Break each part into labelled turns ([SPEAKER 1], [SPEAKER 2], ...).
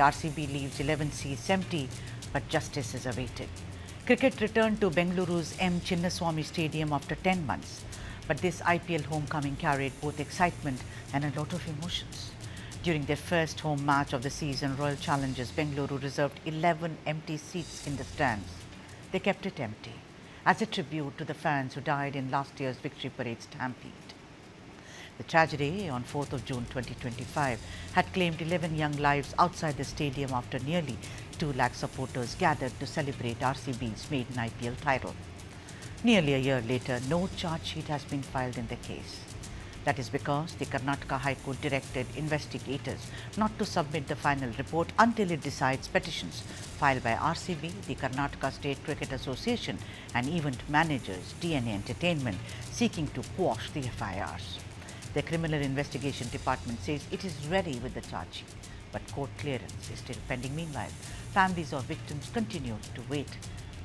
[SPEAKER 1] RCB leaves 11 seats empty, but justice is awaited. Cricket returned to Bengaluru's M. Chinnaswamy Stadium after 10 months. But this IPL homecoming carried both excitement and a lot of emotions. During their first home match of the season, Royal Challengers Bengaluru reserved 11 empty seats in the stands. They kept it empty as a tribute to the fans who died in last year's victory parade stampede. The tragedy on 4th of June 2025 had claimed 11 young lives outside the stadium after nearly 2 lakh supporters gathered to celebrate RCB's maiden IPL title. Nearly a year later, no charge sheet has been filed in the case. That is because the Karnataka High Court directed investigators not to submit the final report until it decides petitions filed by RCB, the Karnataka State Cricket Association and event managers DNA Entertainment seeking to quash the FIRs. The Criminal Investigation Department says it is ready with the charge sheet, but court clearance is still pending. Meanwhile, families of victims continue to wait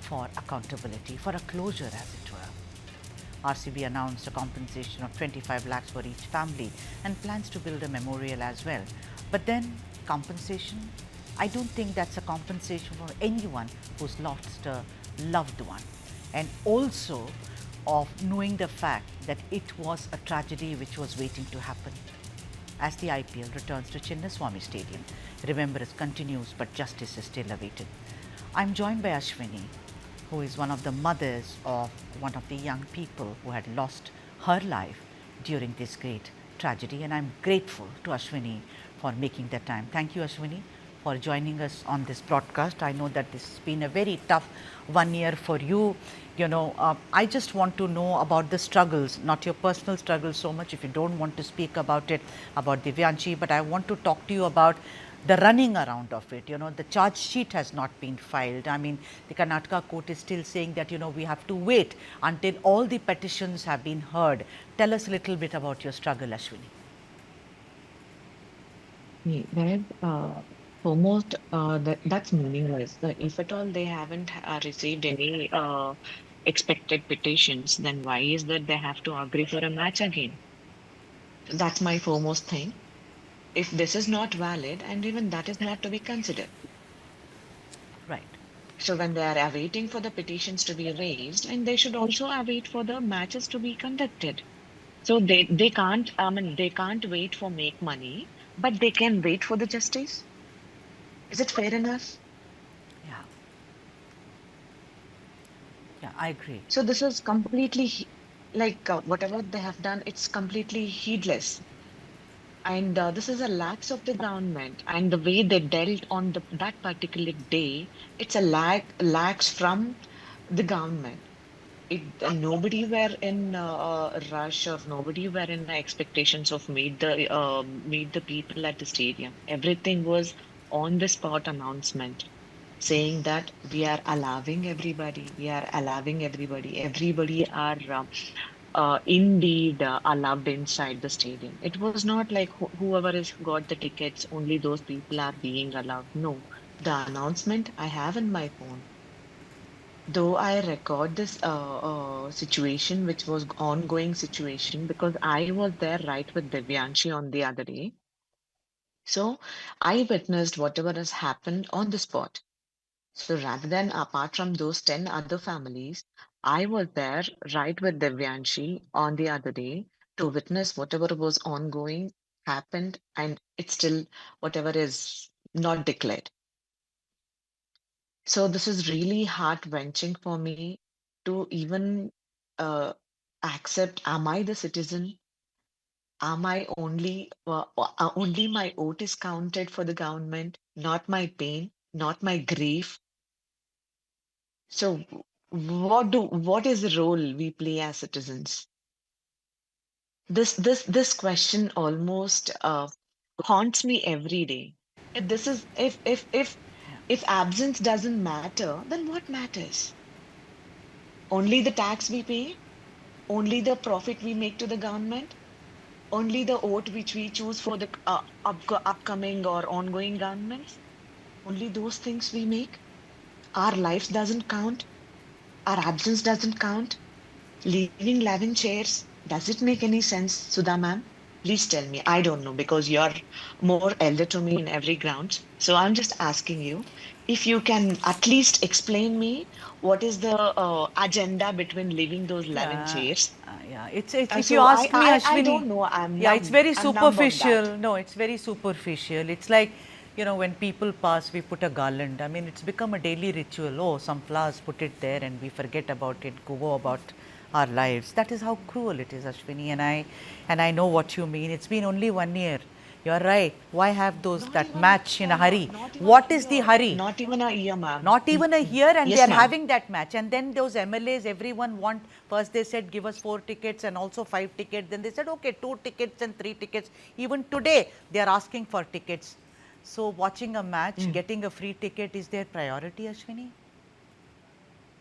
[SPEAKER 1] for accountability, for a closure as it were. RCB announced a compensation of 25 lakhs for each family and plans to build a memorial as well. But then, compensation? I don't think that's a compensation for anyone who's lost a loved one. And also, of knowing the fact that it was a tragedy which was waiting to happen. As the IPL returns to Chinnaswamy Stadium, remembrance continues, but justice is still awaited. I'm joined by Ashwini, who is one of the mothers of one of the young people who had lost her life during this great tragedy, and I'm grateful to Ashwini for making the time. Thank you, Ashwini, for joining us on this broadcast. I know that this has been a very tough 1 year for you. I just want to know about the struggles, not your personal struggles so much if you don't want to speak about it, about Divyanshi, but I want to talk to you about the running around of it. The charge sheet has not been filed. I mean, the Karnataka court is still saying that, we have to wait until all the petitions have been heard. Tell us a little bit about your struggle, Ashwini.
[SPEAKER 2] Foremost, that's meaningless. If at all they haven't received any expected petitions, then why is that they have to agree for a match again? That's my foremost thing. If this is not valid, and even that is not to be considered.
[SPEAKER 1] Right.
[SPEAKER 2] So when they are awaiting for the petitions to be raised, and they should also await for the matches to be conducted. So they can't, they can't wait for make money, but they can wait for the justice. Is it fair enough?
[SPEAKER 1] Yeah. Yeah, I agree.
[SPEAKER 2] So this is completely whatever they have done, it's completely heedless. And this is a lax of the government, and the way they dealt on that particular day, it's a lax from the government. Nobody were in a rush, or nobody were in expectations of meet the people at the stadium. Everything was on the spot announcement, saying that we are allowing everybody, everybody are indeed allowed inside the stadium. It was not like whoever has got the tickets, only those people are being allowed. No, the announcement I have in my phone. Though I record this situation, which was ongoing situation, because I was there right with Divyanshi on the other day. So I witnessed whatever has happened on the spot. So rather than apart from those 10 other families, I was there right with Devyanshi on the other day to witness whatever was ongoing happened, and it's still whatever is not declared. So this is really heart-wrenching for me to even uh, accept, am I the citizen? Am I only my vote is counted for the government, not my pain, not my grief? So what is the role we play as citizens? This question almost haunts me every day. If this is if absence doesn't matter, then what matters? Only the tax we pay? Only the profit we make to the government? Only the vote which we choose for the upcoming or ongoing governments? Only those things we make? Our lives doesn't count? Our absence doesn't count? Leaving 11 chairs, does it make any sense, Sudha ma'am? Please tell me. I don't know because you're more elder to me in every grounds. So I'm just asking you if you can at least explain me what is the agenda between leaving those 11
[SPEAKER 1] Yeah,
[SPEAKER 2] chairs.
[SPEAKER 1] yeah. It's if you
[SPEAKER 2] So
[SPEAKER 1] ask me,
[SPEAKER 2] I
[SPEAKER 1] Ashwini,
[SPEAKER 2] don't know. I'm
[SPEAKER 1] yeah, it's
[SPEAKER 2] numb.
[SPEAKER 1] very
[SPEAKER 2] I'm numb on that.
[SPEAKER 1] superficial. No, it's very superficial. It's like, when people pass, we put a garland. I mean, it's become a daily ritual. Oh, some flowers, put it there, and we forget about it, go about our lives. That is how cruel it is, Ashwini. And I know what you mean. It's been only 1 year. You're right. Why have
[SPEAKER 2] Not
[SPEAKER 1] that
[SPEAKER 2] even,
[SPEAKER 1] match in
[SPEAKER 2] no,
[SPEAKER 1] a
[SPEAKER 2] no,
[SPEAKER 1] hurry?
[SPEAKER 2] not even a
[SPEAKER 1] What is the
[SPEAKER 2] year.
[SPEAKER 1] hurry?
[SPEAKER 2] Not even a year, ma'am.
[SPEAKER 1] Not even a year, and they
[SPEAKER 2] Yes,
[SPEAKER 1] are
[SPEAKER 2] ma'am.
[SPEAKER 1] having that match. And then those MLAs, everyone want, first they said give us 4 tickets and also 5 tickets. Then they said okay, 2 tickets and 3 tickets. Even today they are asking for tickets. So watching a match, getting a free ticket is their priority, Ashwini?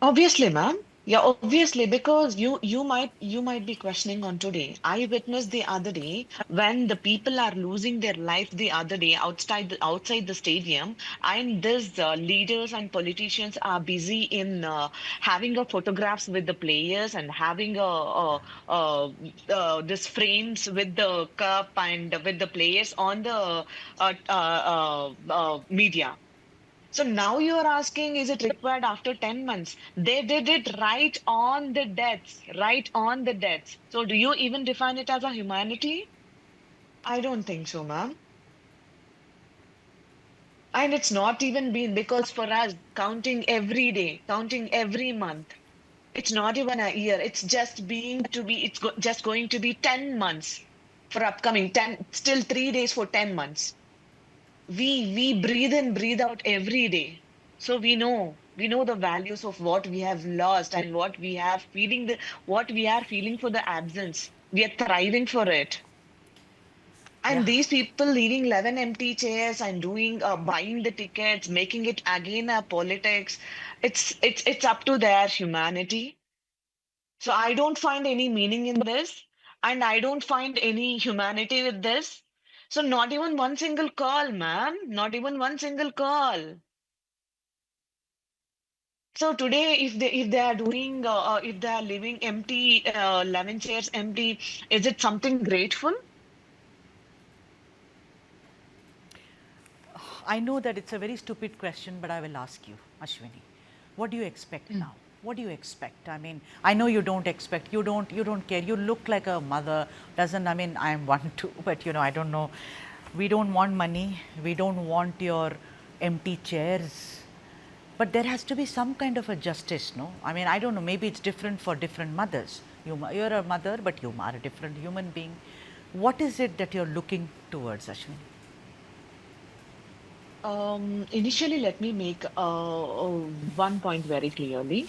[SPEAKER 2] Obviously, ma'am. Yeah, obviously, because you might be questioning on today. I witnessed the other day when the people are losing their life the other day outside the stadium, and these leaders and politicians are busy in having a photographs with the players and having this frames with the cup and with the players on the media. So now you are asking, is it required after 10 months? They did it right on the deaths, right on the deaths. So do you even define it as a humanity? I don't think so, ma'am. And it's not even been because for us, counting every day, counting every month, it's not even a year. It's just just going to be 10 months for upcoming 10, still 3 days for 10 months. We breathe in, breathe out every day. So we know the values of what we have lost and what we are feeling for the absence. We are thriving for it.
[SPEAKER 1] Yeah.
[SPEAKER 2] And these people leaving 11 empty chairs and doing buying the tickets, making it again a politics. It's up to their humanity. So I don't find any meaning in this, and I don't find any humanity with this. So not even one single call, ma'am. Not even one single call. So today, if they are doing if they are leaving empty 11 chairs empty, is it something grateful?
[SPEAKER 1] I know that it's a very stupid question, but I will ask you, Ashwini, what do you expect
[SPEAKER 2] Mm.
[SPEAKER 1] now? What do you expect? I mean, I know you don't expect, you don't care. You look like a mother. Doesn't, I mean, I'm one too, but I don't know. We don't want money. We don't want your empty chairs. But there has to be some kind of a justice, no? I mean, I don't know. Maybe it's different for different mothers. You're a mother, but you are a different human being. What is it that you're looking towards, Ashwini?
[SPEAKER 2] Initially, let me make one point very clearly.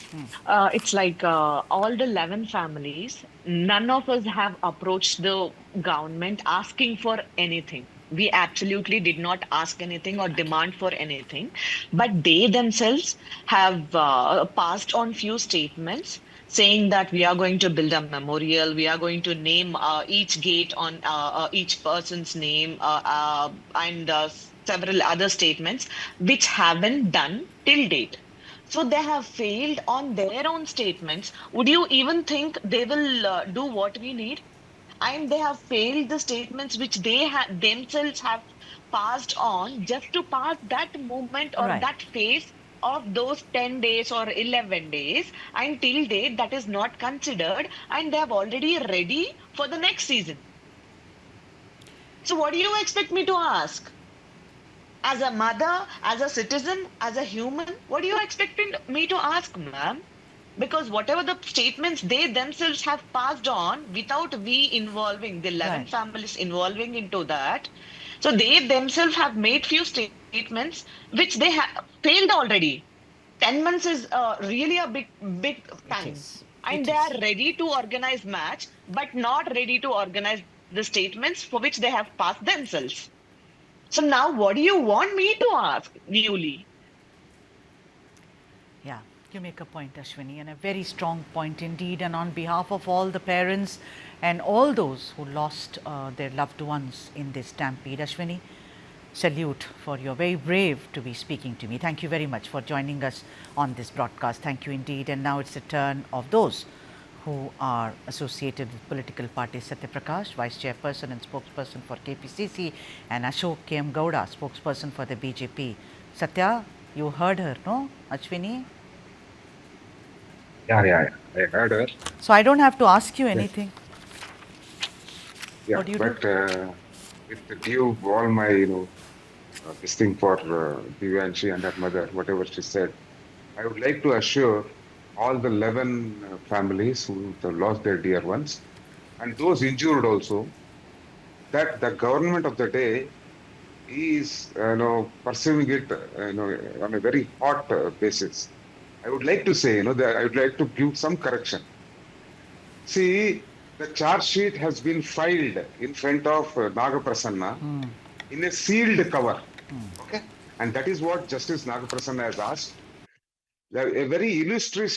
[SPEAKER 2] It's like all the 11 families, none of us have approached the government asking for anything. We absolutely did not ask anything or demand for anything, but they themselves have passed on few statements saying that we are going to build a memorial, we are going to name each gate on each person's name, and several other statements which haven't done till date. So they have failed on their own statements. Would you even think they will do what we need? And they have failed the statements which they themselves have passed on just to pass that moment or
[SPEAKER 1] Right.
[SPEAKER 2] that phase of those 10 days or 11 days. Until date, that is not considered, and they have already ready for the next season. So what do you expect me to ask? As a mother, as a citizen, as a human, what are you expecting me to ask, ma'am? Because whatever the statements they themselves have passed on without we involving the 11
[SPEAKER 1] Right.
[SPEAKER 2] families involving into that, so they themselves have made few statements which they have failed already. 10 months is really a big
[SPEAKER 1] It
[SPEAKER 2] time,
[SPEAKER 1] is.
[SPEAKER 2] and
[SPEAKER 1] It
[SPEAKER 2] they are
[SPEAKER 1] is.
[SPEAKER 2] ready to organize match but not ready to organize the statements for which they have passed themselves. So now what do you want me to ask newly?
[SPEAKER 1] Yeah, you make a point, Ashwini, and a very strong point indeed. And on behalf of all the parents and all those who lost their loved ones in this stampede, Ashwini, salute for your very brave to be speaking to me. Thank you very much for joining us on this broadcast. Thank you indeed. And now it's the turn of those who are associated with political parties, Satya Prakash, Vice Chairperson and Spokesperson for KPCC, and Ashok K.M. Gowda, Spokesperson for the BJP. Satya, you heard her, no, Ashwini?
[SPEAKER 3] Yeah. I heard her.
[SPEAKER 1] So I don't have to ask you
[SPEAKER 3] Yes.
[SPEAKER 1] anything.
[SPEAKER 3] Yeah,
[SPEAKER 1] What do you
[SPEAKER 3] but
[SPEAKER 1] do?
[SPEAKER 3] with the due all my, this thing for Divyanshi and her mother, whatever she said, I would like to assure all the 11 families who have lost their dear ones and those injured also that the government of the day is, pursuing it, on a very hot basis. I would like to say, that I would like to give some correction. See, the charge sheet has been filed in front of Nagaprasanna in a sealed cover. Okay. And that is what Justice Nagaprasanna has asked. A very illustrious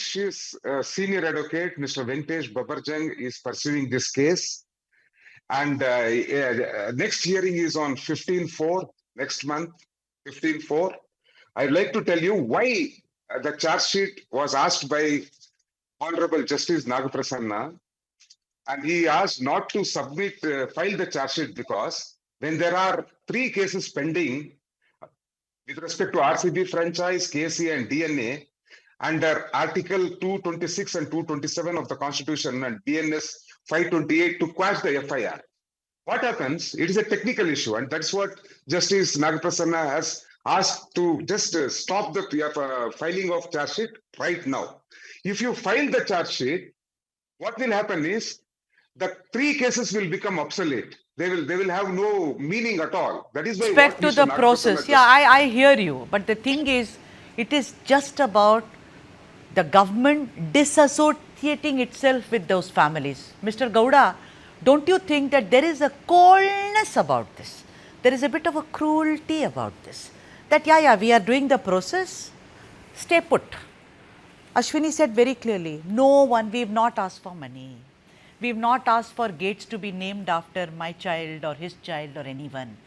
[SPEAKER 3] senior advocate, Mr. Venkatesh Babarjang, is pursuing this case. And next hearing is on 15/4, next month, 15/4. I'd like to tell you why the charge sheet was asked by Honorable Justice Nagaprasanna. And he asked not to file the charge sheet because when there are 3 cases pending with respect to RCB franchise, KC, and DNA, under Article 226 and 227 of the Constitution and BNS 528 to quash the FIR. What happens? It is a technical issue, and that's what Justice Nagaprasanna has asked to just stop the filing of charge sheet right now. If you file the charge sheet, what will happen is the 3 cases will become obsolete. They will have no meaning at all. That is why
[SPEAKER 1] Respect
[SPEAKER 3] what
[SPEAKER 1] to
[SPEAKER 3] Mr.
[SPEAKER 1] the process.
[SPEAKER 3] Nagaprasanna
[SPEAKER 1] Yeah, I hear you. But the thing is, it is just about the government disassociating itself with those families. Mr. Gowda, don't you think that there is a coldness about this? There is a bit of a cruelty about this. That, we are doing the process, stay put. Ashwini said very clearly, no one, we have not asked for money. We have not asked for gates to be named after my child or his child or anyone.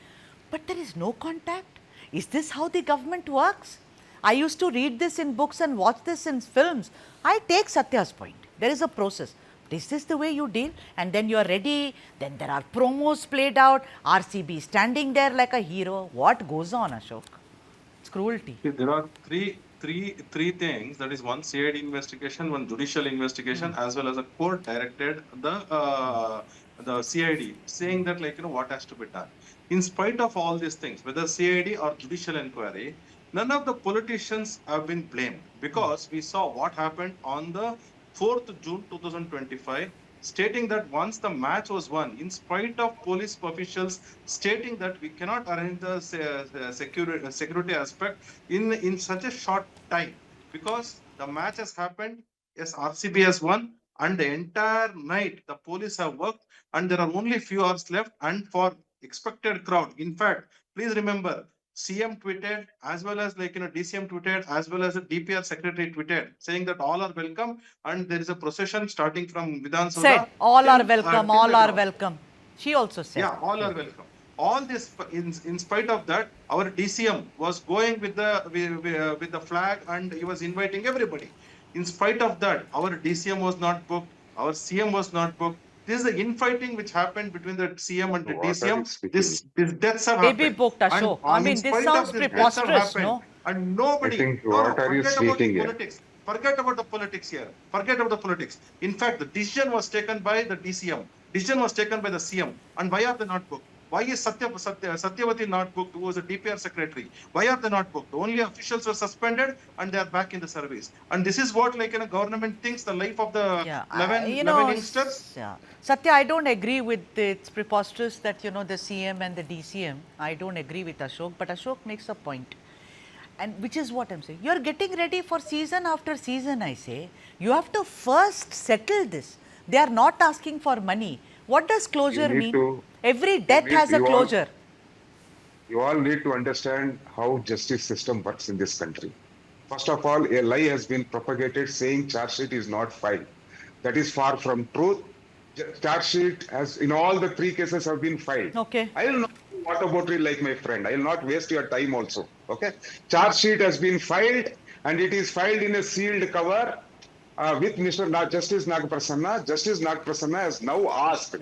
[SPEAKER 1] But there is no contact. Is this how the government works? I used to read this in books and watch this in films. I take Satya's point. There is a process. But is this the way you deal? And then you are ready. Then there are promos played out. RCB standing there like a hero. What goes on, Ashok? It's cruelty.
[SPEAKER 4] See, there are three things. That is one CID investigation, one judicial investigation, as well as a court directed the CID saying that what has to be done. In spite of all these things, whether CID or judicial inquiry, none of the politicians have been blamed because we saw what happened on the 4th June 2025. Stating that once the match was won, in spite of police officials stating that we cannot arrange the security aspect in such a short time, because the match has happened, yes, RCB has won, and the entire night the police have worked, and there are only few hours left, and for expected crowd. In fact, please remember, CM tweeted as well as DCM tweeted as well as the DPR secretary tweeted saying that all are welcome and there is a procession starting from Vidhan Soda.
[SPEAKER 1] Said all are welcome, all are welcome. She also said.
[SPEAKER 4] Yeah, all are welcome. All this, in spite of that, our DCM was going with the flag and he was inviting everybody. In spite of that, our DCM was not booked, our CM was not booked. This is the infighting which happened between the CM and the DCM. This deaths have happened.
[SPEAKER 1] Baby booked, Ashok. I mean, this sounds preposterous, no?
[SPEAKER 4] And nobody. Forget about the politics here. Forget about the politics. In fact, the decision was taken by the DCM. Decision was taken by the CM. And why are they not booked? Why is Satyavati not booked, who was a DPR secretary? Why are they not booked? Only officials were suspended and they are back in the service. And this is what government thinks the life of the 11 youngsters.
[SPEAKER 1] Yeah. Satya, I don't agree with it's preposterous that, the CM and the DCM. I don't agree with Ashok, but Ashok makes a point. And which is what I'm saying. You're getting ready for season after season, I say. You have to first settle this. They are not asking for money. What does closure mean? Every death has a closure.
[SPEAKER 3] You all need to understand how justice system works in this country. First of all, a lie has been propagated saying charge sheet is not filed. That is far from truth. Charge sheet has, in all the 3 cases have been filed.
[SPEAKER 1] Okay.
[SPEAKER 3] I will not what about it like my friend. I will not waste your time also. Okay. Charge sheet has been filed and it is filed in a sealed cover. with Justice Nagaprasanna. Justice Nagaprasanna has now asked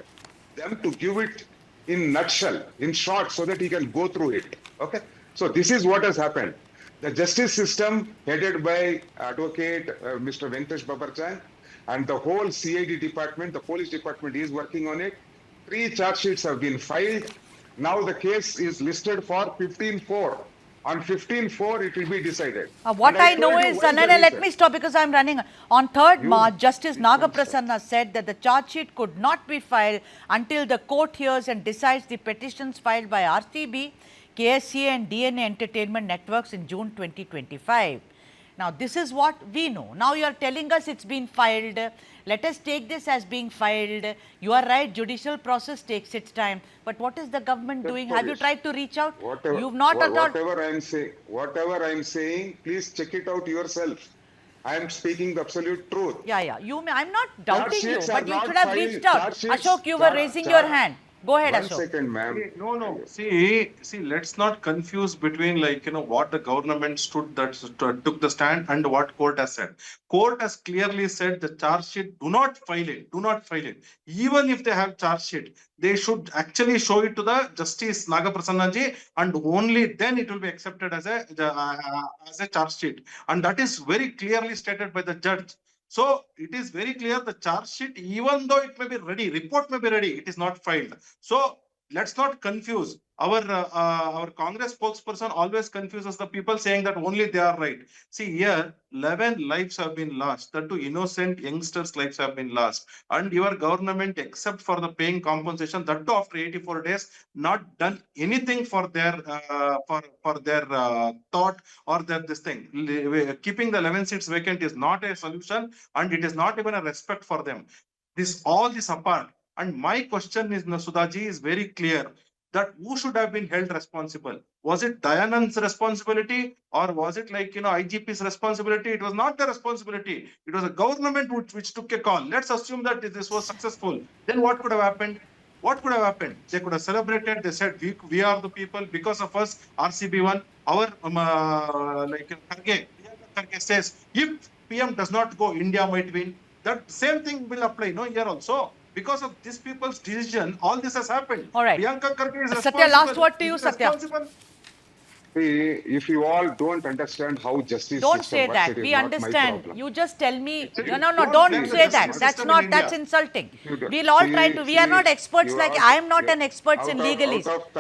[SPEAKER 3] them to give it in nutshell, in short, so that he can go through it. Okay. So this is what has happened. The justice system, headed by Advocate Mr. Venkatesh Babarjan, and the whole CID department, the police department is working on it. 3 charge sheets have been filed. Now the case is listed for 15/4. On 15/4, it will be decided.
[SPEAKER 1] What I know is, let me stop because I'm running. On 3rd March, Justice Nagaprasanna said that the charge sheet could not be filed until the court hears and decides the petitions filed by RCB, KSCA and DNA Entertainment Networks in June 2025. Now, this is what we know. Now, you are telling us it's been filed. Let us take this as being filed. You are right, judicial process takes its time. But what is the government doing? Have you tried to reach out? You've not at all.
[SPEAKER 3] Whatever I'm saying, please check it out yourself. I am speaking the absolute truth.
[SPEAKER 1] Yeah. I'm not doubting you, but you should have reached out. Ashok, you were raising your hand. Go ahead, Ashok.
[SPEAKER 3] 1 second, ma'am.
[SPEAKER 4] No. See, let's not confuse between what the government took the stand and what court has said. Court has clearly said the charge sheet, do not file it. Even if they have charge sheet, they should actually show it to the Justice Nagaprasanna ji, and only then it will be accepted as a charge sheet. And that is very clearly stated by the judge. So it is very clear the charge sheet, even though it may be ready, report may be ready, it is not filed. So let's not confuse. Our Congress spokesperson always confuses the people, saying that only they are right. See, here 11 lives have been lost. That too innocent youngsters' lives have been lost. And your government, except for the paying compensation, that too after 84 days, not done anything for their thought or this thing. Keeping the 11 seats vacant is not a solution, and it is not even a respect for them. All this apart. And my question is, Sudhaji, is very clear. That who should have been held responsible? Was it Dayanand's responsibility, or was it IGP's responsibility? It was not the responsibility. It was a government which took a call. Let's assume that this was successful. Then what could have happened? They could have celebrated. They said, we are the people. Because of us, RCB won. Our Kharge says, if PM does not go, India might win. That same thing will apply here also. Because of these people's decision, all this has happened.
[SPEAKER 1] All right.
[SPEAKER 4] Priyanka Kharge is
[SPEAKER 1] Satya, last word to you, Satya.
[SPEAKER 3] See, if you all don't understand how justice
[SPEAKER 1] don't
[SPEAKER 3] system
[SPEAKER 1] say
[SPEAKER 3] works,
[SPEAKER 1] that.
[SPEAKER 3] it is
[SPEAKER 1] We
[SPEAKER 3] not
[SPEAKER 1] understand.
[SPEAKER 3] my
[SPEAKER 1] You just tell me.
[SPEAKER 4] No,
[SPEAKER 1] don't say that. That's insulting. We'll all try to. We are not experts. I am not an expert in legalese.
[SPEAKER 3] Out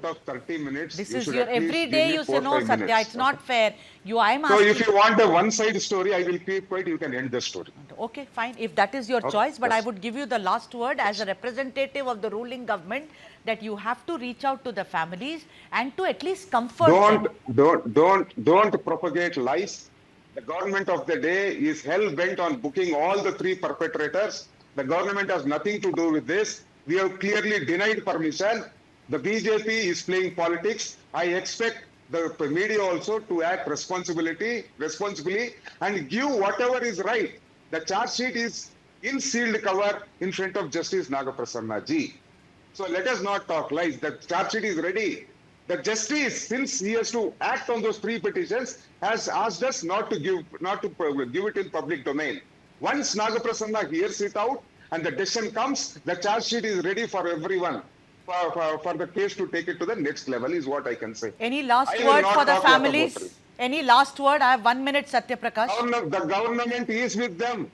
[SPEAKER 3] of 30 minutes,
[SPEAKER 1] this is your every day you say no, Satya. It's not fair. I'm asking.
[SPEAKER 3] So if you want a one-side story, I will keep quiet. You can end the story.
[SPEAKER 1] Okay, fine. If that is your choice, but I would give you the last word as a representative of the ruling government, that you have to reach out to the families and to at least comfort them.
[SPEAKER 3] Don't propagate lies. The government of the day is hell-bent on booking all the 3 perpetrators. The government has nothing to do with this. We have clearly denied permission. The BJP is playing politics. I expect the media also to act responsibly and give whatever is right. The charge sheet is in sealed cover in front of Justice Nagaprasanna ji. So let us not talk lies. The charge sheet is ready. The justice, since he has to act on those 3 petitions, has asked us not to give it in public domain. Once Nagaprasanna hears it out and the decision comes, the charge sheet is ready for everyone. For the case to take it to the next level is what I can say.
[SPEAKER 1] Any last word for the families? Any last word? I have 1 minute, Satya Prakash.
[SPEAKER 3] The government is with them.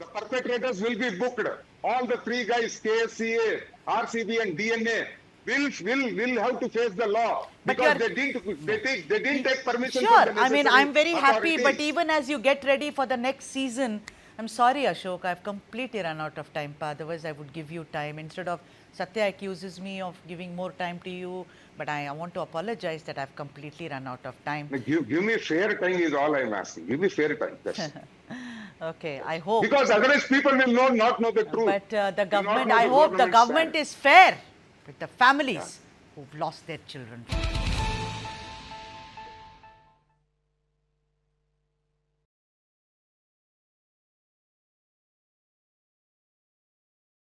[SPEAKER 3] The perpetrators will be booked. All the 3 guys, KSCA, RCB and DNA, will have to face the law, because they didn't take permission.
[SPEAKER 1] Sure, I'm very happy, but even as you get ready for the next season, I'm sorry, Ashok, I've completely run out of time. Otherwise, I would give you time. Instead of Satya accuses me of giving more time to you, but I want to apologize that I've completely run out of time.
[SPEAKER 3] Give me fair time is all I'm asking. Give me fair time.
[SPEAKER 1] Okay, I hope.
[SPEAKER 3] Because otherwise people will not know the truth.
[SPEAKER 1] But the government, I hope the government is fair with the families who've lost their children.